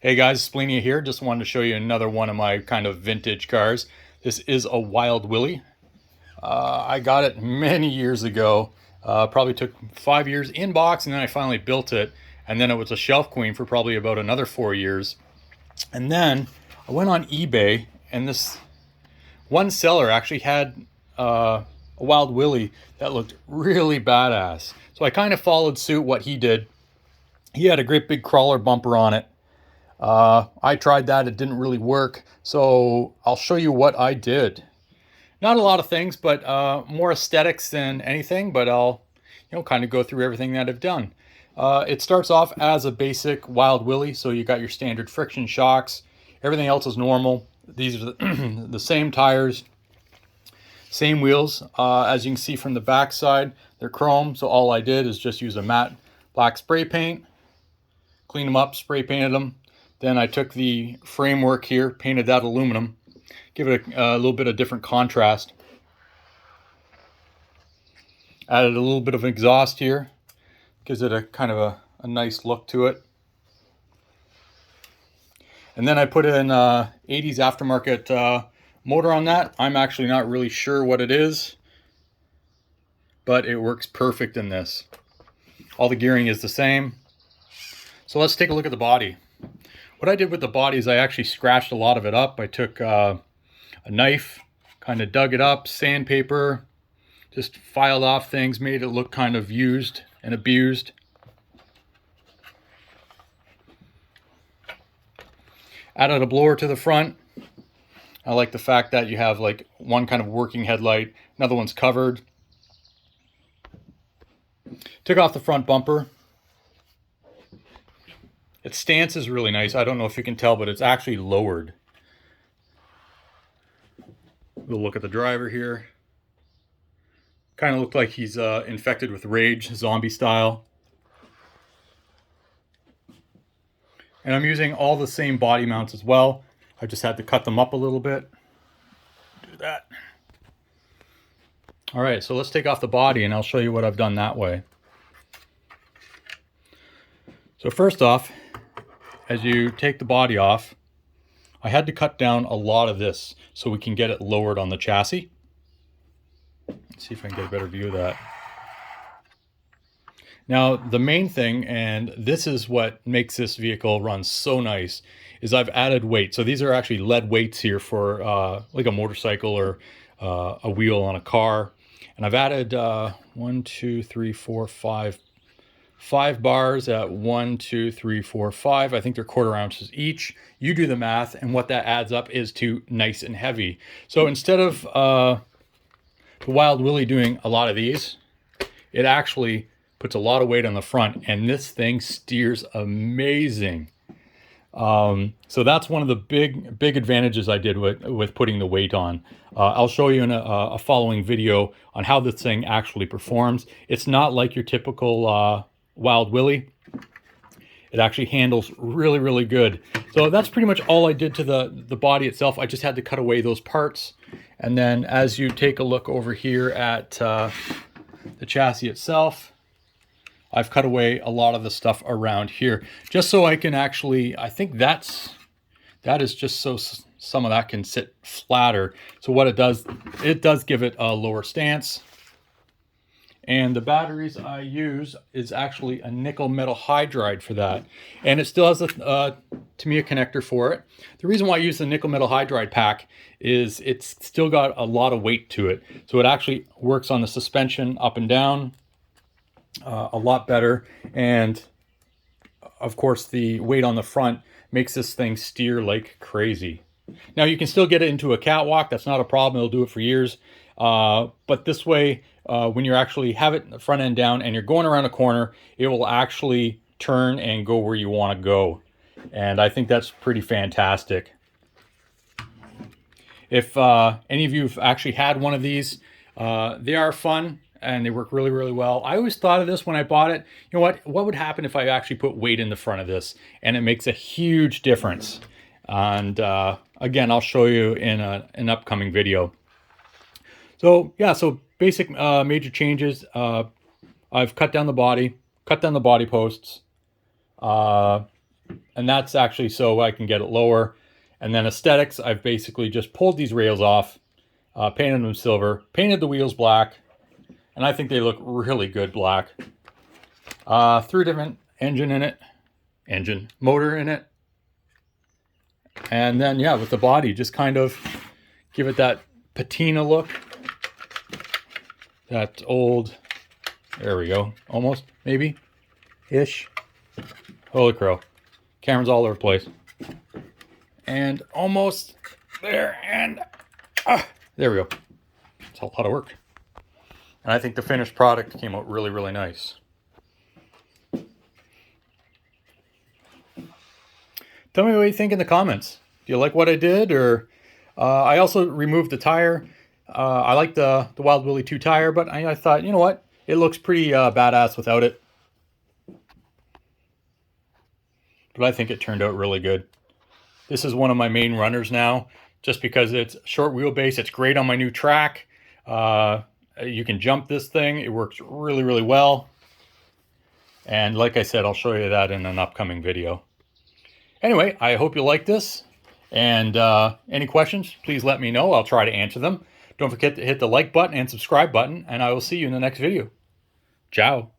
Hey guys, Asplenia here. Just wanted to show you another one of my kind of vintage cars. This is a Wild Willy. I got it many years ago. Probably took 5 years in box, and then I finally built it. And then it was a shelf queen for probably about another 4 years. And then I went on eBay, and this one seller actually had a Wild Willy that looked really badass. So I kind of followed suit what he did. He had a great big crawler bumper on it. I tried that, it didn't really work. So I'll show you what I did. Not a lot of things, but more aesthetics than anything, but I'll, kind of go through everything that I've done. It starts off as a basic Wild Willy, so you got your standard friction shocks. Everything else is normal. These are the same tires, same wheels. As you can see from the back side, they're chrome, so all I did is just use a matte black spray paint, clean them up, spray painted them. Then I took the framework here, painted that aluminum, give it a little bit of different contrast. Added a little bit of exhaust here, gives it a kind of a nice look to it. And then I put in 80s aftermarket motor on that. I'm actually not really sure what it is, but it works perfect in this. All the gearing is the same. So let's take a look at the body. What I did with the body is I actually scratched a lot of it up. I took a knife, kind of dug it up, sandpaper, just filed off things, made it look kind of used and abused. Added a blower to the front. I like the fact that you have like one kind of working headlight, another one's covered. Took off the front bumper. Its stance is really nice. I don't know if you can tell, but it's actually lowered. We'll look at the driver here. Kind of looked like he's infected with rage, zombie style. And I'm using all the same body mounts as well. I just had to cut them up a little bit. Do that. All right, so let's take off the body and I'll show you what I've done that way. So first off, as you take the body off, I had to cut down a lot of this so we can get it lowered on the chassis. Let's see if I can get a better view of that. Now, the main thing, and this is what makes this vehicle run so nice, is I've added weight. So these are actually lead weights here for like a motorcycle or a wheel on a car. And I've added 1, 2, 3, 4, 5 bars at 1, 2, 3, 4, 5. I think they're 1/4 ounces each. You do the math, and what that adds up is to nice and heavy. So instead of the Wild Willy doing a lot of these, it actually puts a lot of weight on the front, and this thing steers amazing. So that's one of the big advantages I did with putting the weight on. I'll show you in a following video on how this thing actually performs. It's not like your typical Wild Willy. It actually handles really, really good. So that's pretty much all I did to the body itself. I just had to cut away those parts. And then as you take a look over here at the chassis itself, I've cut away a lot of the stuff around here just so I can actually, I think that is just so some of that can sit flatter. So what it does give it a lower stance. And the batteries I use is actually a nickel metal hydride for that. And it still has a Tamiya connector for it. The reason why I use the nickel metal hydride pack is it's still got a lot of weight to it. So it actually works on the suspension up and down a lot better. And of course the weight on the front makes this thing steer like crazy. Now you can still get it into a catwalk. That's not a problem. It'll do it for years. But this way, when you actually have it front end down and you're going around a corner, it will actually turn and go where you want to go. And I think that's pretty fantastic. If any of you have actually had one of these, they are fun and they work really, really well. I always thought of this when I bought it. You know what would happen if I actually put weight in the front of this? And it makes a huge difference. And again, I'll show you in an upcoming video. So yeah, so basic major changes. I've cut down the body posts, and and that's actually so I can get it lower. And then aesthetics, I've basically just pulled these rails off, painted them silver, painted the wheels black, and I think they look really good black. 3 different motor in it. And then, yeah, with the body, just kind of give it that patina look. That old, there we go, almost, maybe, ish. Holy crow. Camera's all over the place. And almost there, and there we go. It's a lot of work. And I think the finished product came out really, really nice. Tell me what you think in the comments. Do you like what I did? Or I also removed the tire. I like the Wild Willy 2 tire, but I thought, you know what? It looks pretty badass without it. But I think it turned out really good. This is one of my main runners now, just because it's short wheelbase. It's great on my new track. You can jump this thing. It works really, really well. And like I said, I'll show you that in an upcoming video. Anyway, I hope you like this. And any questions, please let me know. I'll try to answer them. Don't forget to hit the like button and subscribe button, and I will see you in the next video. Ciao.